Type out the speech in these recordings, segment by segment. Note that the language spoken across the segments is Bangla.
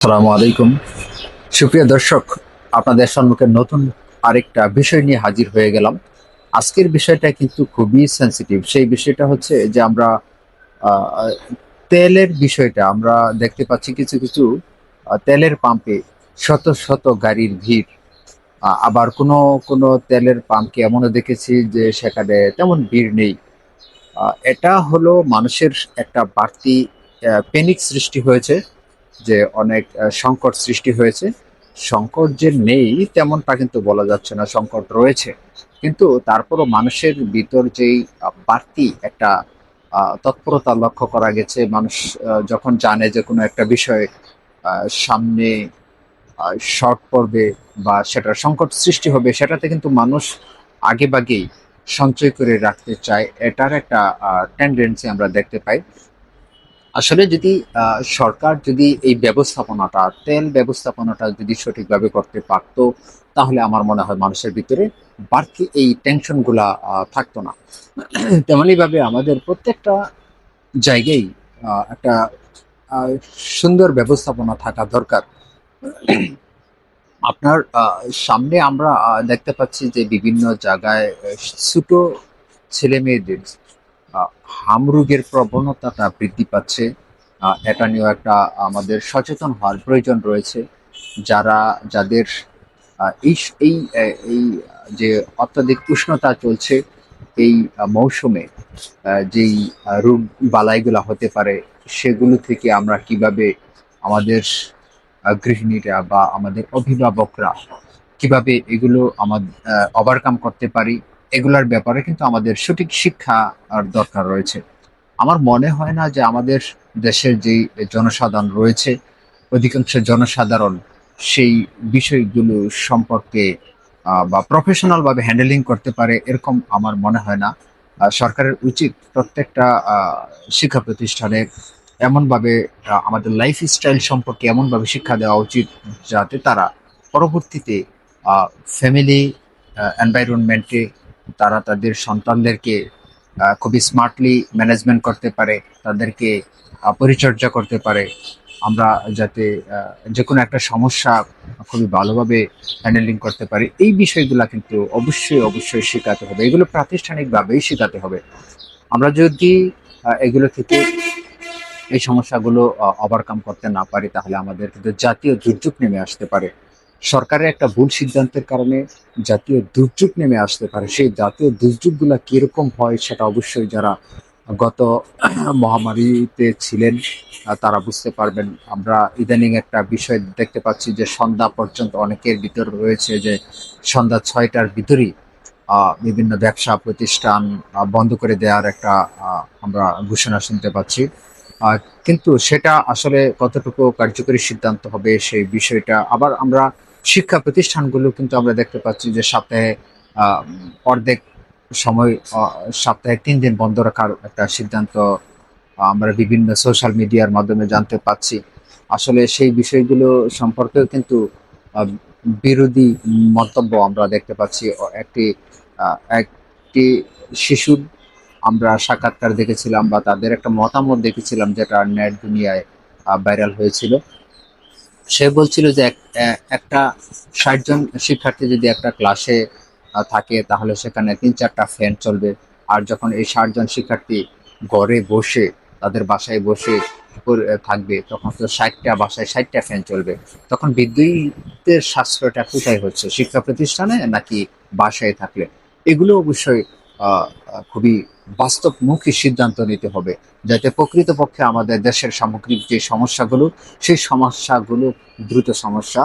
আসসালামু আলাইকুম। সুপ্রিয় দর্শক, আপনাদের সম্মুখে নতুন আরেকটা বিষয় নিয়ে হাজির হয়ে গেলাম। আজকের বিষয়টা কিন্তু খুবই সেনসিটিভ। সেই বিষয়টা হচ্ছে যে আমরা আহ, তেলের বিষয়টা আমরা দেখতে পাচ্ছি কিছু কিছু তেলের পাম্পে শত শত গাড়ির ভিড়। আবার কোনো কোনো তেলের পাম্পকে এমনও দেখেছি যে সেখানে তেমন ভিড় নেই। এটা হলো মানুষের একটা বাড়তি প্যানিক সৃষ্টি হয়েছে, যে অনেক সংকট সৃষ্টি হয়েছে। সংকট যে নেই তেমনটা কিন্তু বলা যাচ্ছে না, সংকট রয়েছে। কিন্তু তারপরও মানুষের ভিতর যেই বাড়তি একটা তৎপরতা লক্ষ্য করা গেছে। মানুষ যখন জানে যে কোনো একটা বিষয় সামনে শর্ট পড়বে বা সেটার সংকট সৃষ্টি হবে, সেটাতে কিন্তু মানুষ আগেভাগেই সঞ্চয় করে রাখতে চায়। এটার একটা টেন্ডেন্সি আমরা দেখতে পাই। আসলে যদি সরকার যদি এই ব্যবস্থাপনাটা, তেল ব্যবস্থাপনাটা যদি সঠিকভাবে করতে পারতো, তাহলে আমার মনে হয় মানুষের ভিতরে বাড়তি এই টেনশন গুলা থাকতো না। তেমনি ভাবে আমাদের প্রত্যেকটা জায়গায় একটা আহ, সুন্দর ব্যবস্থাপনা থাকা দরকার। আপনার সামনে আমরা দেখতে পাচ্ছি যে বিভিন্ন জায়গায় ছোট ছেলে মেয়েদের আহ, হামরোগের প্রবণতাটা বৃদ্ধি পাচ্ছে। এটা নিয়েও একটা আমাদের সচেতন হওয়ার প্রয়োজন রয়েছে। যারা যাদের এই যে অত্যাধিক উষ্ণতা চলছে এই মৌসুমে, যেই রোগ বালাইগুলা হতে পারে, সেগুলো থেকে আমরা কিভাবে আমাদের গৃহিণীরা বা আমাদের অভিভাবকরা কিভাবে এগুলো আমাদের ওভারকাম করতে পারি, এগুলার ব্যাপারে কিন্তু আমাদের সঠিক শিক্ষা আর দরকার রয়েছে। আমার মনে হয় না যে আমাদের দেশের যে জনসাধারণ রয়েছে, অধিকাংশ জনসাধারণ সেই বিষয়গুলো সম্পর্কে বা প্রফেশনাল ভাবে হ্যান্ডেলিং করতে পারে, এরকম আমার মনে হয় না। সরকারের উচিত প্রত্যেকটা শিক্ষা প্রতিষ্ঠানে এমনভাবে আমাদের লাইফ স্টাইল সম্পর্কে এমনভাবে শিক্ষা দেওয়া উচিত, যাতে তারা পরবর্তীতে ফ্যামিলি এনভায়রনমেন্টে তারা তাদের সন্তানদেরকে খুবই স্মার্টলি ম্যানেজমেন্ট করতে পারে, তাদেরকে পরিচর্যা করতে পারে। আমরা যাতে যে কোনো একটা সমস্যা খুবই ভালোভাবে হ্যান্ডেলিং করতে পারি, এই বিষয়গুলো কিন্তু অবশ্যই অবশ্যই শেখাতে হবে। এগুলো প্রাতিষ্ঠানিকভাবেই শেখাতে হবে। আমরা যদি এগুলো থেকে এই সমস্যাগুলো ওভারকাম করতে না পারি, তাহলে আমাদের কিন্তু জাতীয় দুর্যোগ নেমে আসতে পারে। সরকারের একটা ভুল সিদ্ধান্তের কারণে জাতীয় দুর্যোগ নেমে আসতে পারে। সেই জাতীয় দুর্যোগগুলো কিরকম হয় সেটা অবশ্যই যারা গত মহামারীতে ছিলেন তারা বুঝতে পারবেন। আমরা ইদানিং একটা বিষয় দেখতে পাচ্ছি যে সন্ধ্যা পর্যন্ত অনেকের ভিতর রয়েছে যে সন্ধ্যা 6টার ভিতরেই বিভিন্ন ব্যবসা প্রতিষ্ঠান বন্ধ করে দেওয়ার একটা আমরা ঘোষণা শুনতে পাচ্ছি। আহ, কিন্তু সেটা আসলে কতটুকু কার্যকরী সিদ্ধান্ত হবে সেই বিষয়টা। আবার আমরা শিক্ষা প্রতিষ্ঠানগুলো কিন্তু আমরা দেখতে পাচ্ছি যে সপ্তাহে আহ, অর্ধেক সময়, সপ্তাহে 3 দিন বন্ধ রাখার একটা সিদ্ধান্ত আমরা বিভিন্ন সোশ্যাল মিডিয়ার মাধ্যমে জানতে পাচ্ছি। আসলে সেই বিষয়গুলো সম্পর্কেও কিন্তু আহ, বিরোধী মন্তব্য আমরা দেখতে পাচ্ছি। একটি শিশুর আমরা সাক্ষাৎকার দেখেছিলাম বা তাদের একটা মতামত দেখেছিলাম, যেটা নেট দুনিয়ায় ভাইরাল হয়েছিল। সে বলছিল যে একটা 60 জন শিক্ষার্থী যদি একটা ক্লাসে থাকে, তাহলে সেখানে 3-4টা ফ্যান চলবে। আর যখন এই 60 জন শিক্ষার্থী ঘরে বসে তাদের বাসায় বসে থাকবে, তখন তো 60টা বাসায় 60টা ফ্যান চলবে। তখন বিদ্যুতের সাশ্রয়টা কোথায় হচ্ছে, শিক্ষা প্রতিষ্ঠানে নাকি বাসায় থাকলে? এগুলো অবশ্যই খুবই বাস্তবমুখী সিদ্ধান্ত নিতে হবে, যাতে প্রকৃতপক্ষে আমাদের দেশের সামগ্রিক যে সমস্যাগুলো, সেই সমস্যাগুলো দ্রুত সমস্যা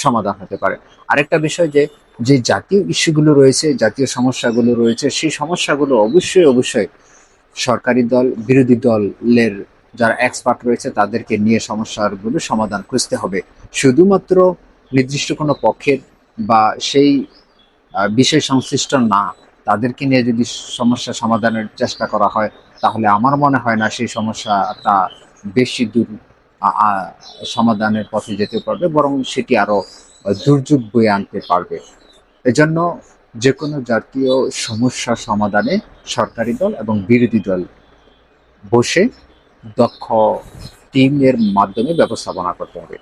সমাধান হতে পারে। আরেকটা বিষয়, যে যে জাতীয় ইস্যুগুলো রয়েছে, জাতীয় সমস্যাগুলো রয়েছে, সেই সমস্যাগুলো অবশ্যই অবশ্যই সরকারি দল, বিরোধী দলের যারা এক্সপার্ট রয়েছে তাদেরকে নিয়ে সমস্যাগুলো সমাধান খুঁজতে হবে। শুধুমাত্র নির্দিষ্ট কোনো পক্ষের বা সেই বিষয় সংশ্লিষ্ট না তাদেরকে নিয়ে যদি সমস্যা সমাধানের চেষ্টা করা হয়, তাহলে আমার মনে হয় না সেই সমস্যাটা বেশি দূর সমাধানের পথে যেতে পারবে, বরং সেটি আরো দুর্যোগ বয়ে আনতে পারবে। এজন্য যে কোনো জাতীয় সমস্যা সমাধানে সরকারি দল এবং বিরোধী দল বসে দক্ষ টিমের মাধ্যমে ব্যবস্থাপনা করতে হবে।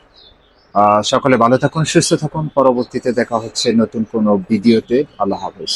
সকলে ভালো থাকুন, সুস্থ থাকুন। পরবর্তীতে দেখা হচ্ছে নতুন কোনো ভিডিওতে। আল্লাহ হাফেজ।